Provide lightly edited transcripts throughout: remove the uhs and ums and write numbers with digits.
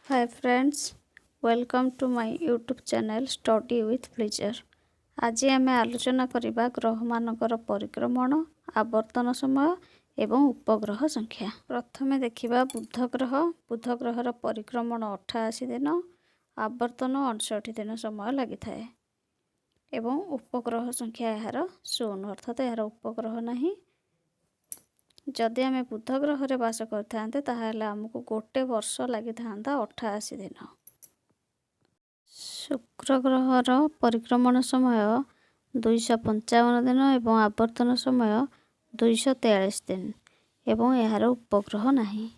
Hi friends, welcome to my YouTube channel Study with Pleasure। आज आम आलोचना करवा ग्रह मानकर परिक्रमण आवर्तन समय एवं उपग्रह संख्या। प्रथमे देखिबा बुध ग्रहर परिक्रमण 88 दिन आवर्तन 59 दिन समय लगी थाए एवं उपग्रह संख्या यार 16 अर्थात यार उपग्रह नहीं। जदि आम बुध ग्रह बास करते ताहले आमको गोटे वर्ष लगी था 88 दिन। शुक्र ग्रहर परिक्रमण समय 255 दिन एवं आवर्तन समय 243 दिन एवं यार उपग्रह नहीं।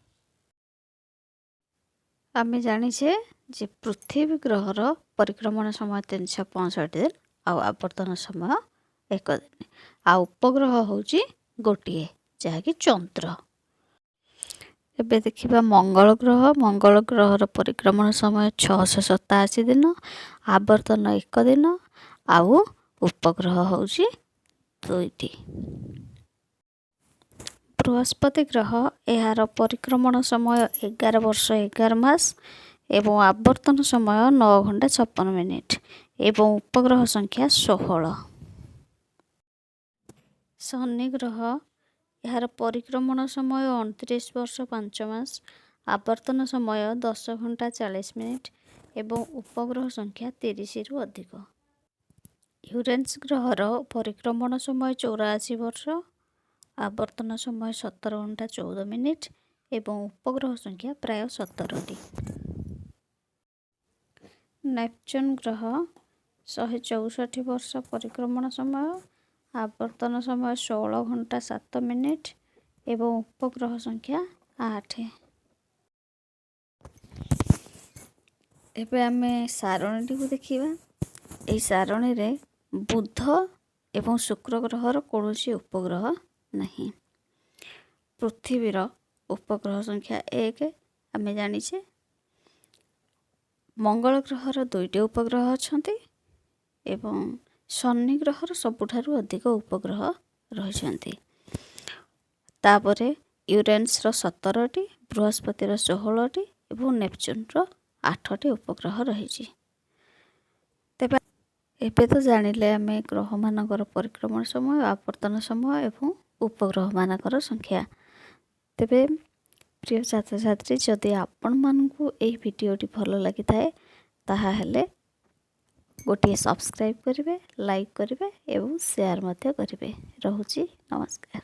आम जानिछे जे पृथ्वी ग्रहर परिक्रमण समय 365 दिन आवर्तन समय 1 दिन आ उपग्रह होची गोटे जहाँकि चंद्र। एबे देखिबा मंगल ग्रहर परिक्रमण समय 687 दिन आवर्तन 1 दिन आउ उपग्रह होची 2टी। बृहस्पति ग्रह यार परिक्रमण समय 11 वर्ष 11 मास एवं आवर्तन समय 9 घंटा 56 मिनिट एवं उपग्रह संख्या 16। शनि ग्रह यार परिक्रमण समय 29 वर्ष 5 मास आवर्तन समय 10 घंटा 40 मिनिट एवं उपग्रह संख्या 30 रु अधिक। यूरेनस ग्रहर परिक्रमण समय 84 वर्ष आवर्तन समय 17 घंटा 14 मिनिट एवं उपग्रह संख्या प्राय 17टी। नेपच्यून ग्रह 164 वर्ष परिक्रमण समय आवर्तन समय 16 घंटा 7 मिनिट एवं उपग्रह संख्या 8। एबे आमे सारणी को देखिबा। एई सारणी रे बुध एवं शुक्र ग्रहर कौनसी उपग्रह नहीं। पृथ्वीर उपग्रह संख्या 1 आमे जानिछे। मंगल ग्रहर 2टी उपग्रह अछंती एवं शनि ग्रहर सबुठारु अधिक उपग्रह रहिछंती। तापरे यूरेनस 17टी, बृहस्पति 16टी एवं नेपच्यून 8टी उपग्रह रही। तेबे एबे तो जानिले आमे ग्रह मानकर परिक्रमण समय आवर्तन समय एवं उपग्रह मानकर संख्या। तेबे प्रिय छात्र छात्री जदि आपण मानकु एई भिडियोटी भल लगी थाए ताहा हेले गोटे सब्सक्राइब करेंगे, लाइक करेंगे एवं शेयर मध्य करेंगे। रहुची नमस्कार।